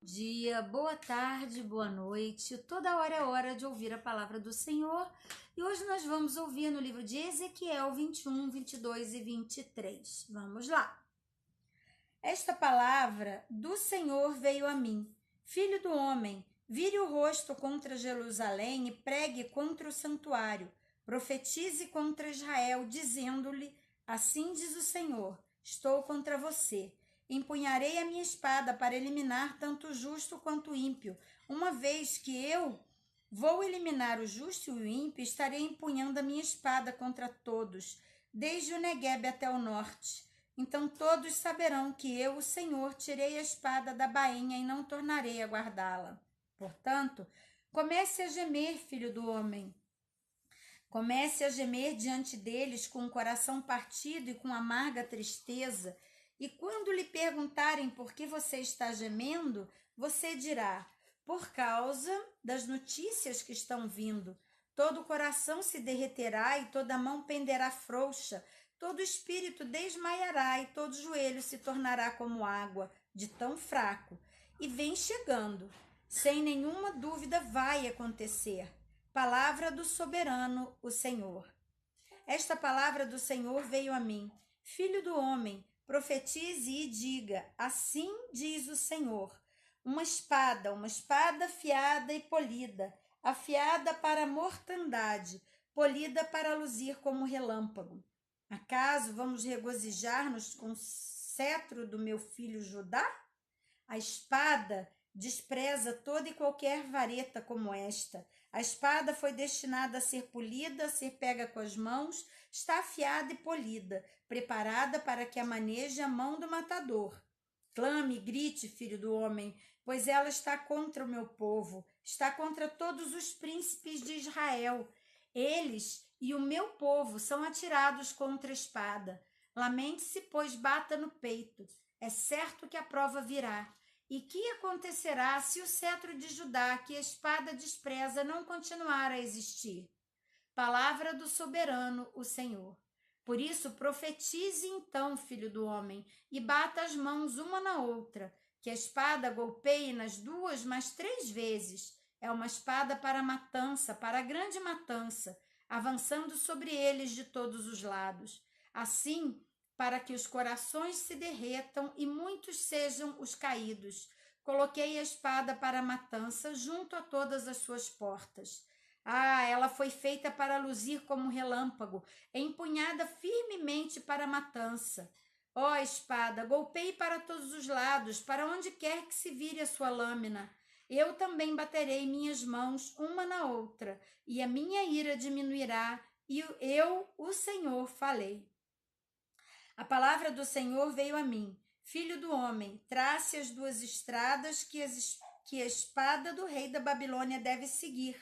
dia, boa tarde, boa noite. Toda hora é hora de ouvir a palavra do Senhor. E hoje nós vamos ouvir no livro de Ezequiel 21, 22 e 23. Vamos lá. Esta palavra do Senhor veio a mim. Filho do homem, vire o rosto contra Jerusalém e pregue contra o santuário. Profetize contra Israel, dizendo-lhe: assim diz o Senhor, estou contra você. Empunharei a minha espada para eliminar tanto o justo quanto o ímpio. Uma vez que eu vou eliminar o justo e o ímpio, estarei empunhando a minha espada contra todos, desde o Neguebe até o norte. Então todos saberão que eu, o Senhor, tirei a espada da bainha e não tornarei a guardá-la. Portanto, comece a gemer, filho do homem. Comece a gemer diante deles com o coração partido e com amarga tristeza. E quando lhe perguntarem por que você está gemendo, você dirá: por causa das notícias que estão vindo. Todo o coração se derreterá e toda mão penderá frouxa. Todo espírito desmaiará e todo joelho se tornará como água, de tão fraco. E vem chegando. Sem nenhuma dúvida vai acontecer. Palavra do soberano, o Senhor. Esta palavra do Senhor veio a mim. Filho do homem, profetize e diga: assim diz o Senhor. Uma espada afiada e polida, afiada para a mortandade, polida para luzir como relâmpago. Acaso vamos regozijar-nos com o cetro do meu filho Judá? A espada despreza toda e qualquer vareta como esta. A espada foi destinada a ser polida, a ser pega com as mãos, está afiada e polida, preparada para que a maneje a mão do matador. Clame e grite, filho do homem, pois ela está contra o meu povo, está contra todos os príncipes de Israel. Eles e o meu povo são atirados contra a espada. Lamente-se, pois bata no peito. É certo que a prova virá. E que acontecerá se o cetro de Judá, que a espada despreza, não continuar a existir? Palavra do soberano, o Senhor. Por isso, profetize então, filho do homem, e bata as mãos uma na outra, que a espada golpeie nas duas mais 3 vezes. É uma espada para a matança, para a grande matança, avançando sobre eles de todos os lados. Assim, para que os corações se derretam e muitos sejam os caídos. Coloquei a espada para a matança junto a todas as suas portas. Ah, ela foi feita para luzir como relâmpago, empunhada firmemente para a matança. Ó espada, golpeie para todos os lados, para onde quer que se vire a sua lâmina. Eu também baterei minhas mãos uma na outra, e a minha ira diminuirá, e eu, o Senhor, falei. A palavra do Senhor veio a mim. Filho do homem, trace as 2 estradas que a espada do rei da Babilônia deve seguir,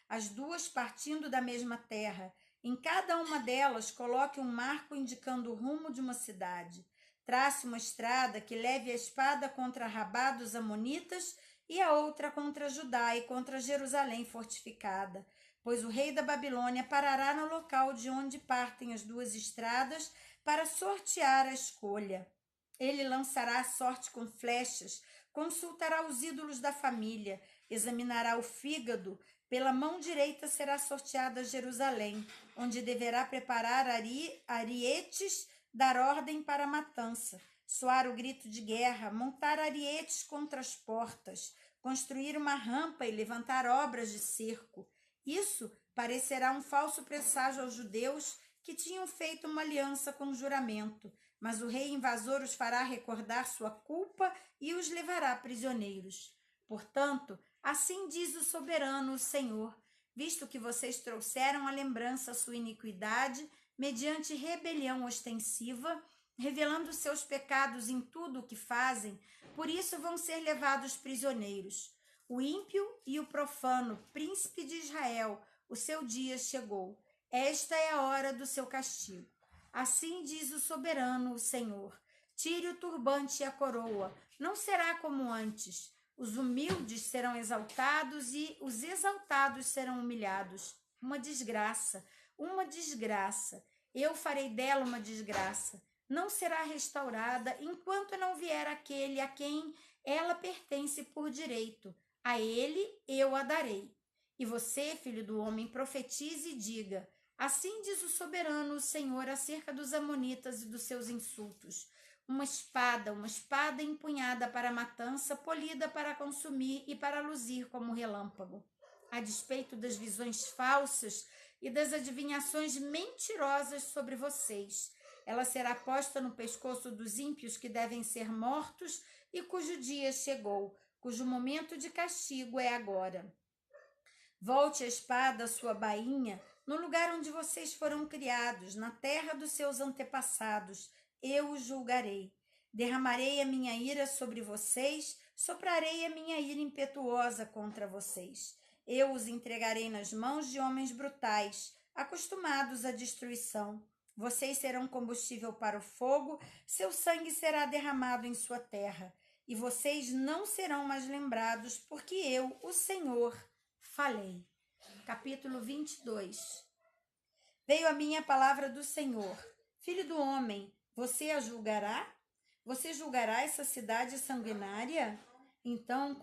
as 2 partindo da mesma terra. Em cada uma delas, coloque um marco indicando o rumo de uma cidade. Trace uma estrada que leve a espada contra Rabá dos Amonitas e a outra contra Judá e contra Jerusalém fortificada, pois o rei da Babilônia parará no local de onde partem as 2 estradas para sortear a escolha. Ele lançará a sorte com flechas, consultará os ídolos da família, examinará o fígado. Pela mão direita será sorteada Jerusalém, onde deverá preparar arietes, dar ordem para a matança, soar o grito de guerra, montar arietes contra as portas, construir uma rampa e levantar obras de cerco. Isso parecerá um falso presságio aos judeus que tinham feito uma aliança com juramento, mas o rei invasor os fará recordar sua culpa e os levará prisioneiros. Portanto, assim diz o soberano, o Senhor, visto que vocês trouxeram à lembrança a sua iniquidade, mediante rebelião ostensiva, revelando seus pecados em tudo o que fazem, por isso vão ser levados prisioneiros. O ímpio e o profano, príncipe de Israel, o seu dia chegou. Esta é a hora do seu castigo. Assim diz o soberano, o Senhor. Tire o turbante e a coroa. Não será como antes. Os humildes serão exaltados e os exaltados serão humilhados. Uma desgraça, uma desgraça. Eu farei dela uma desgraça. Não será restaurada enquanto não vier aquele a quem ela pertence por direito. A ele eu a darei. E você, filho do homem, profetize e diga: assim diz o soberano, o Senhor, acerca dos amonitas e dos seus insultos. Uma espada empunhada para a matança, polida para consumir e para luzir como relâmpago. A despeito das visões falsas e das adivinhações mentirosas sobre vocês, ela será posta no pescoço dos ímpios que devem ser mortos e cujo dia chegou, cujo momento de castigo é agora. Volte a espada à sua bainha no lugar onde vocês foram criados, na terra dos seus antepassados. Eu os julgarei. Derramarei a minha ira sobre vocês, soprarei a minha ira impetuosa contra vocês. Eu os entregarei nas mãos de homens brutais, acostumados à destruição. Vocês serão combustível para o fogo, seu sangue será derramado em sua terra, e vocês não serão mais lembrados, porque eu, o Senhor, falei. Capítulo 22. Veio a minha palavra do Senhor. Filho do homem, você a julgará? Você julgará essa cidade sanguinária? Então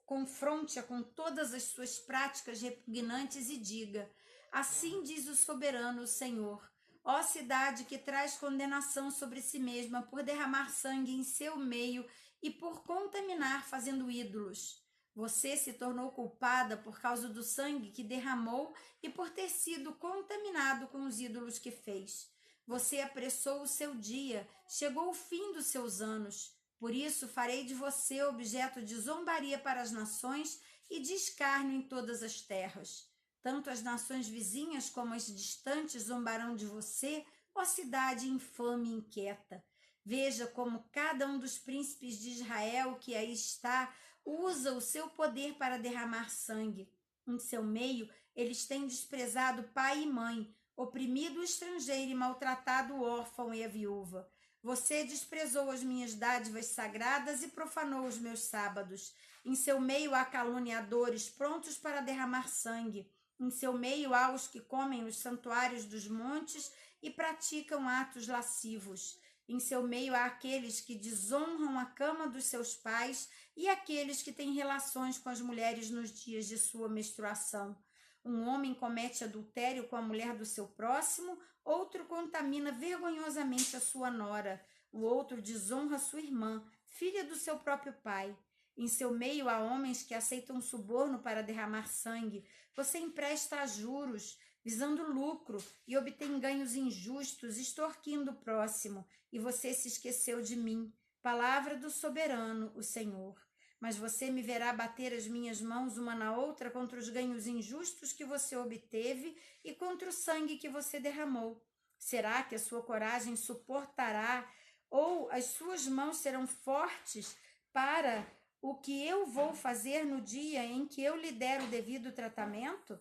confronte-a com todas as suas práticas repugnantes e diga: assim diz o soberano, o Senhor. Ó cidade que traz condenação sobre si mesma por derramar sangue em seu meio e por contaminar fazendo ídolos. Você se tornou culpada por causa do sangue que derramou e por ter sido contaminado com os ídolos que fez. Você apressou o seu dia, chegou o fim dos seus anos. Por isso farei de você objeto de zombaria para as nações e de escárnio em todas as terras. Tanto as nações vizinhas como as distantes zombarão de você, ó cidade infame e inquieta. Veja como cada um dos príncipes de Israel que aí está usa o seu poder para derramar sangue. Em seu meio, eles têm desprezado pai e mãe, oprimido o estrangeiro e maltratado o órfão e a viúva. Você desprezou as minhas dádivas sagradas e profanou os meus sábados. Em seu meio há caluniadores prontos para derramar sangue. Em seu meio há os que comem nos santuários dos montes e praticam atos lascivos. Em seu meio há aqueles que desonram a cama dos seus pais e aqueles que têm relações com as mulheres nos dias de sua menstruação. Um homem comete adultério com a mulher do seu próximo, outro contamina vergonhosamente a sua nora, o outro desonra sua irmã, filha do seu próprio pai. Em seu meio há homens que aceitam suborno para derramar sangue. Você empresta a juros, visando lucro, e obtém ganhos injustos, extorquindo o próximo, e você se esqueceu de mim. Palavra do soberano, o Senhor. Mas você me verá bater as minhas mãos uma na outra contra os ganhos injustos que você obteve e contra o sangue que você derramou. Será que a sua coragem suportará, ou as suas mãos serão fortes para o que eu vou fazer no dia em que eu lhe der o devido tratamento?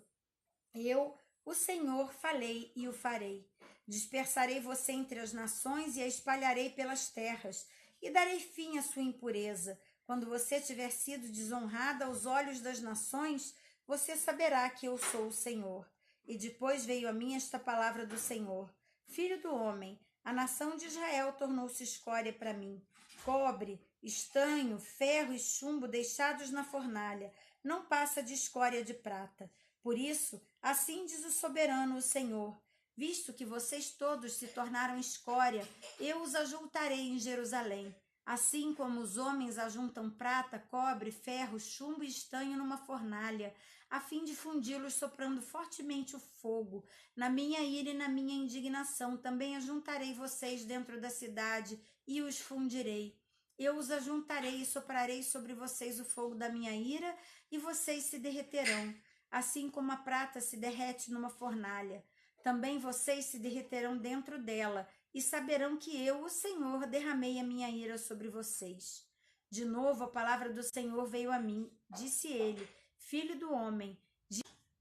Eu, o Senhor, falei e o farei. Dispersarei você entre as nações e a espalharei pelas terras, e darei fim à sua impureza. Quando você tiver sido desonrada aos olhos das nações, você saberá que eu sou o Senhor. E depois veio a mim esta palavra do Senhor: Filho do homem, a nação de Israel tornou-se escória para mim. Cobre, estanho, ferro e chumbo deixados na fornalha, não passa de escória de prata. Por isso, assim diz o soberano, o Senhor: visto que vocês todos se tornaram escória, eu os ajuntarei em Jerusalém. Assim como os homens ajuntam prata, cobre, ferro, chumbo e estanho numa fornalha, a fim de fundi-los soprando fortemente o fogo. Na minha ira e na minha indignação também ajuntarei vocês dentro da cidade e os fundirei. Eu os ajuntarei e soprarei sobre vocês o fogo da minha ira, e vocês se derreterão, assim como a prata se derrete numa fornalha. Também vocês se derreterão dentro dela, e saberão que eu, o Senhor, derramei a minha ira sobre vocês. De novo a palavra do Senhor veio a mim. Disse ele: Filho do homem,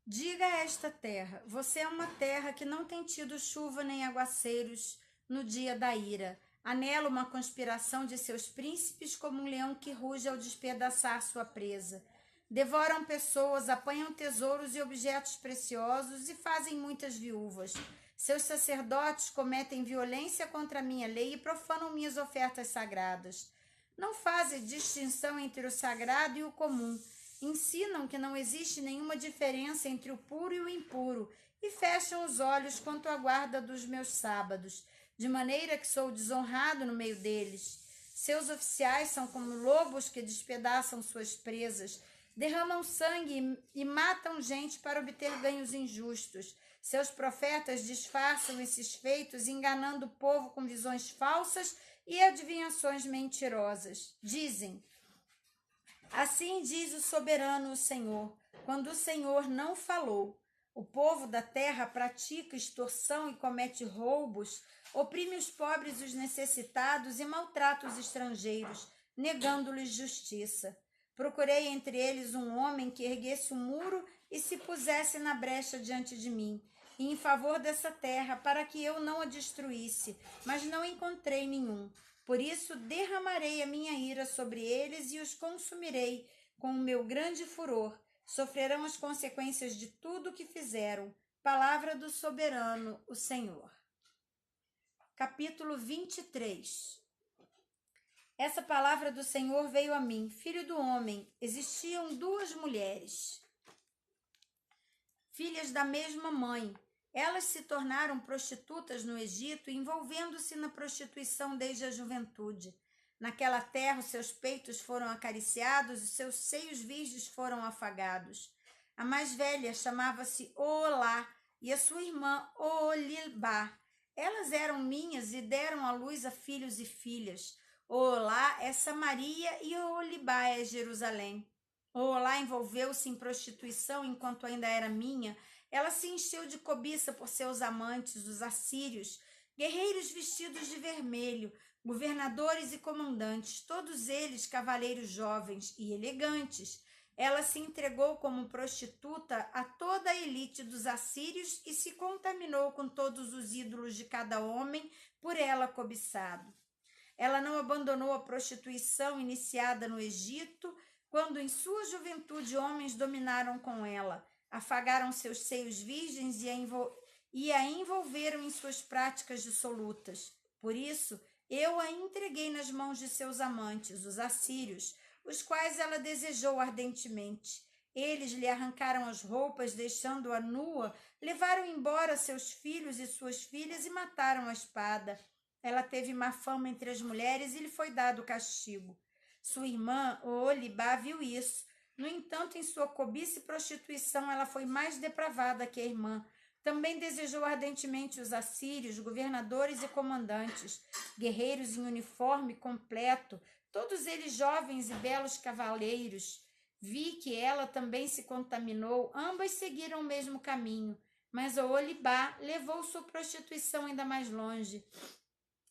diga a esta terra: você é uma terra que não tem tido chuva nem aguaceiros no dia da ira. Anela uma conspiração de seus príncipes como um leão que ruge ao despedaçar sua presa. Devoram pessoas, apanham tesouros e objetos preciosos e fazem muitas viúvas. Seus sacerdotes cometem violência contra a minha lei e profanam minhas ofertas sagradas. Não fazem distinção entre o sagrado e o comum. Ensinam que não existe nenhuma diferença entre o puro e o impuro e fecham os olhos quanto à guarda dos meus sábados, de maneira que sou desonrado no meio deles. Seus oficiais são como lobos que despedaçam suas presas, derramam sangue e matam gente para obter ganhos injustos. Seus profetas disfarçam esses feitos, enganando o povo com visões falsas e adivinhações mentirosas. Dizem: assim diz o soberano, o Senhor, quando o Senhor não falou. O povo da terra pratica extorsão e comete roubos, oprime os pobres e os necessitados e maltrata os estrangeiros, negando-lhes justiça. Procurei entre eles um homem que erguesse um muro e se pusesse na brecha diante de mim, e em favor dessa terra, para que eu não a destruísse, mas não encontrei nenhum. Por isso derramarei a minha ira sobre eles e os consumirei com o meu grande furor. Sofrerão as consequências de tudo o que fizeram. Palavra do soberano, o Senhor. Capítulo 23. Essa palavra do Senhor veio a mim: filho do homem, existiam duas mulheres, filhas da mesma mãe. Elas se tornaram prostitutas no Egito, envolvendo-se na prostituição desde a juventude. Naquela terra, os seus peitos foram acariciados e seus seios virgens foram afagados. A mais velha chamava-se Oolá e a sua irmã Oolibá. Elas eram minhas e deram à luz a filhos e filhas. Oolá é Samaria e Oolibá é Jerusalém. Oolá envolveu-se em prostituição enquanto ainda era minha. Ela se encheu de cobiça por seus amantes, os assírios, guerreiros vestidos de vermelho, governadores e comandantes, todos eles cavaleiros jovens e elegantes. Ela se entregou como prostituta a toda a elite dos assírios e se contaminou com todos os ídolos de cada homem por ela cobiçado. Ela não abandonou a prostituição iniciada no Egito, quando em sua juventude homens dominaram com ela, afagaram seus seios virgens e a envolveram em suas práticas dissolutas. Por isso, eu a entreguei nas mãos de seus amantes, os assírios, os quais ela desejou ardentemente. Eles lhe arrancaram as roupas, deixando-a nua, levaram embora seus filhos e suas filhas e mataram a espada. Ela teve má fama entre as mulheres e lhe foi dado castigo. Sua irmã, Oolibá, viu isso. No entanto, em sua cobiça e prostituição, ela foi mais depravada que a irmã. Também desejou ardentemente os assírios, governadores e comandantes, guerreiros em uniforme completo, todos eles jovens e belos cavaleiros. Vi que ela também se contaminou, ambas seguiram o mesmo caminho, mas Oolibá levou sua prostituição ainda mais longe.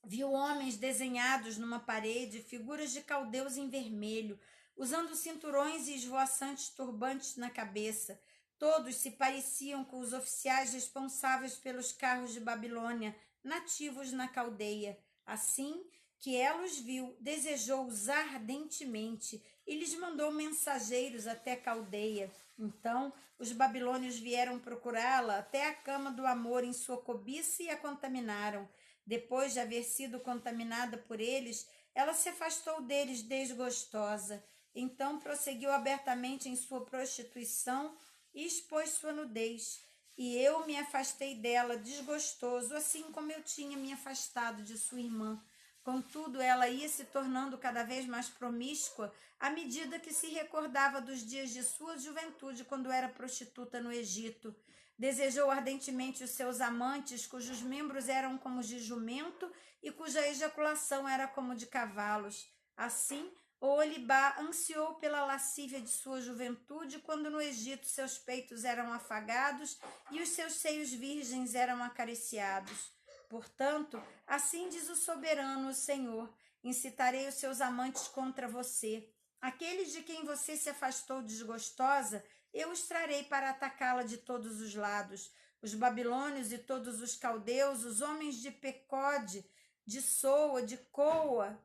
Viu homens desenhados numa parede, figuras de caldeus em vermelho, usando cinturões e esvoaçantes turbantes na cabeça. Todos se pareciam com os oficiais responsáveis pelos carros de Babilônia, nativos na Caldeia. Assim que ela os viu, desejou-os ardentemente e lhes mandou mensageiros até a Caldeia. Então, os babilônios vieram procurá-la até a cama do amor em sua cobiça e a contaminaram. Depois de haver sido contaminada por eles, ela se afastou deles desgostosa. Então prosseguiu abertamente em sua prostituição e expôs sua nudez. E eu me afastei dela desgostoso, assim como eu tinha me afastado de sua irmã. Contudo, ela ia se tornando cada vez mais promíscua à medida que se recordava dos dias de sua juventude, quando era prostituta no Egito. Desejou ardentemente os seus amantes, cujos membros eram como os de jumento e cuja ejaculação era como de cavalos. Assim, Oolibá ansiou pela lascívia de sua juventude, quando no Egito seus peitos eram afagados e os seus seios virgens eram acariciados. Portanto, assim diz o soberano, o Senhor: incitarei os seus amantes contra você. Aqueles de quem você se afastou desgostosa, eu os trarei para atacá-la de todos os lados. Os babilônios e todos os caldeus, os homens de Pecode, de Soa, de Coa,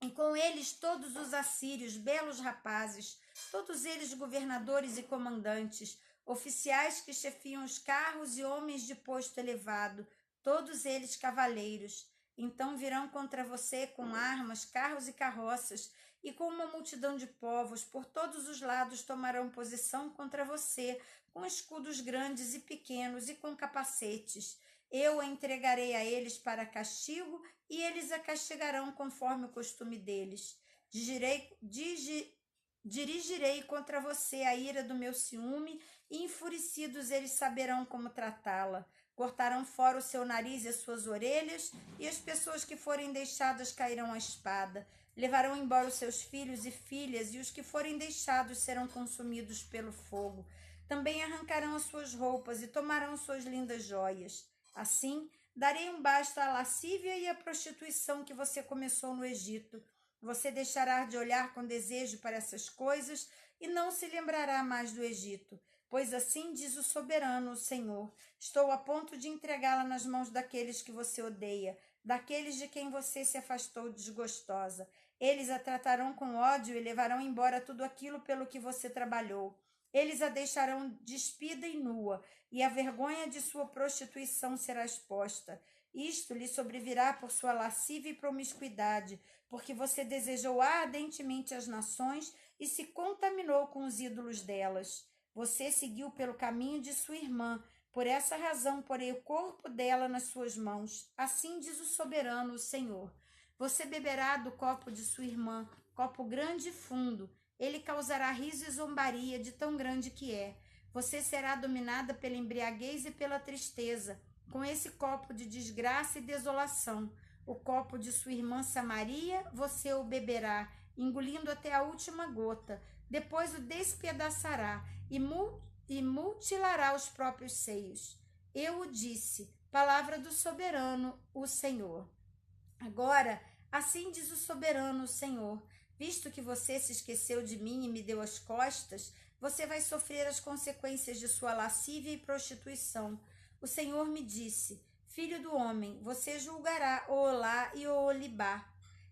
e com eles todos os assírios, belos rapazes, todos eles governadores e comandantes, oficiais que chefiam os carros e homens de posto elevado, todos eles cavaleiros. Então virão contra você com armas, carros e carroças, e com uma multidão de povos por todos os lados tomarão posição contra você, com escudos grandes e pequenos e com capacetes. Eu a entregarei a eles para castigo, e eles a castigarão conforme o costume deles. Dirigirei contra você a ira do meu ciúme, e enfurecidos eles saberão como tratá-la. Cortarão fora o seu nariz e as suas orelhas, e as pessoas que forem deixadas cairão à espada. Levarão embora os seus filhos e filhas, e os que forem deixados serão consumidos pelo fogo. Também arrancarão as suas roupas e tomarão suas lindas joias. Assim, darei um basta à lascívia e à prostituição que você começou no Egito. Você deixará de olhar com desejo para essas coisas e não se lembrará mais do Egito. Pois assim diz o soberano, o Senhor: estou a ponto de entregá-la nas mãos daqueles que você odeia, daqueles de quem você se afastou desgostosa. Eles a tratarão com ódio e levarão embora tudo aquilo pelo que você trabalhou. Eles a deixarão despida e nua, e a vergonha de sua prostituição será exposta. Isto lhe sobrevirá por sua lascívia e promiscuidade, porque você desejou ardentemente as nações e se contaminou com os ídolos delas. Você seguiu pelo caminho de sua irmã, por essa razão porei o corpo dela nas suas mãos. Assim diz o soberano, o Senhor. Você beberá do copo de sua irmã, copo grande e fundo. Ele causará riso e zombaria de tão grande que é. Você será dominada pela embriaguez e pela tristeza, com esse copo de desgraça e desolação. O copo de sua irmã Samaria, você o beberá, engolindo até a última gota. Depois o despedaçará e mutilará os próprios seios. Eu o disse, palavra do soberano, o Senhor. Agora, assim diz o soberano, o Senhor: visto que você se esqueceu de mim e me deu as costas, você vai sofrer as consequências de sua lascívia e prostituição. O Senhor me disse: filho do homem, você julgará Oolá e Oolibá.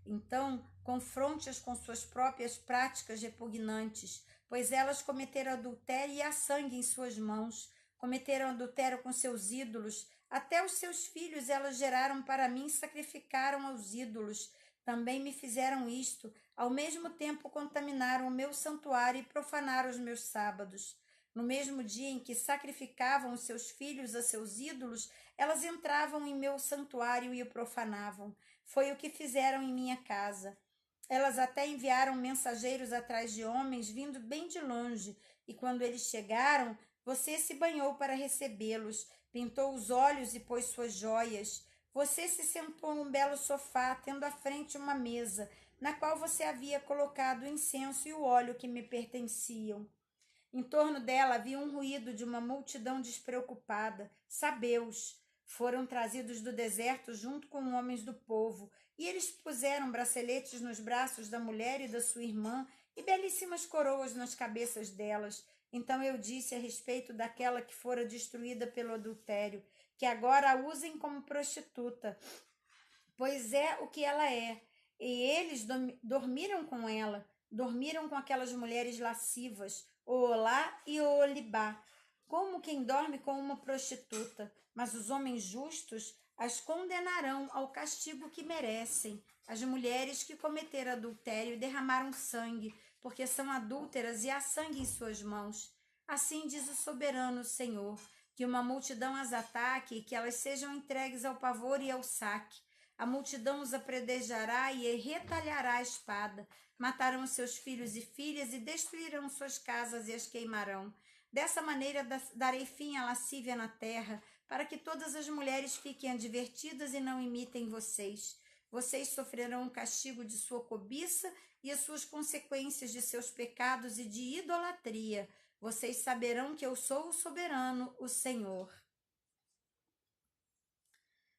Então, confronte-as com suas próprias práticas repugnantes, pois elas cometeram adultério e há sangue em suas mãos. Cometeram adultério com seus ídolos. Até os seus filhos elas geraram para mim e sacrificaram aos ídolos. Também me fizeram isto. Ao mesmo tempo contaminaram o meu santuário e profanaram os meus sábados. No mesmo dia em que sacrificavam os seus filhos a seus ídolos, elas entravam em meu santuário e o profanavam. Foi o que fizeram em minha casa. Elas até enviaram mensageiros atrás de homens, vindo bem de longe, e quando eles chegaram, você se banhou para recebê-los, pintou os olhos e pôs suas joias. Você se sentou num belo sofá, tendo à frente uma mesa, na qual você havia colocado o incenso e o óleo que me pertenciam. Em torno dela havia um ruído de uma multidão despreocupada, sabeus. Foram trazidos do deserto junto com homens do povo, e eles puseram braceletes nos braços da mulher e da sua irmã e belíssimas coroas nas cabeças delas. Então eu disse a respeito daquela que fora destruída pelo adultério, que agora a usem como prostituta, pois é o que ela é. E eles dormiram com ela, dormiram com aquelas mulheres lascivas, Oolá e Oolibá, como quem dorme com uma prostituta. Mas os homens justos as condenarão ao castigo que merecem. As mulheres que cometeram adultério e derramaram sangue, porque são adúlteras e há sangue em suas mãos. Assim diz o soberano Senhor, que uma multidão as ataque e que elas sejam entregues ao pavor e ao saque. A multidão os apredejará e retalhará a espada. Matarão seus filhos e filhas e destruirão suas casas e as queimarão. Dessa maneira darei fim à lascívia na terra, para que todas as mulheres fiquem advertidas e não imitem vocês. Vocês sofrerão o castigo de sua cobiça e as suas consequências de seus pecados e de idolatria. Vocês saberão que eu sou o soberano, o Senhor.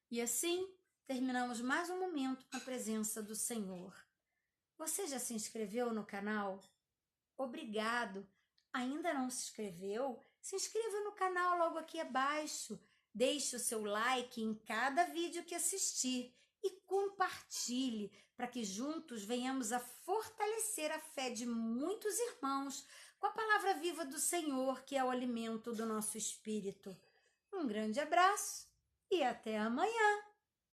E assim, terminamos mais um momento na presença do Senhor. Você já se inscreveu no canal? Obrigado! Ainda não se inscreveu? Se inscreva no canal logo aqui abaixo. Deixe o seu like em cada vídeo que assistir e compartilhe para que juntos venhamos a fortalecer a fé de muitos irmãos com a palavra viva do Senhor, que é o alimento do nosso espírito. Um grande abraço e até amanhã!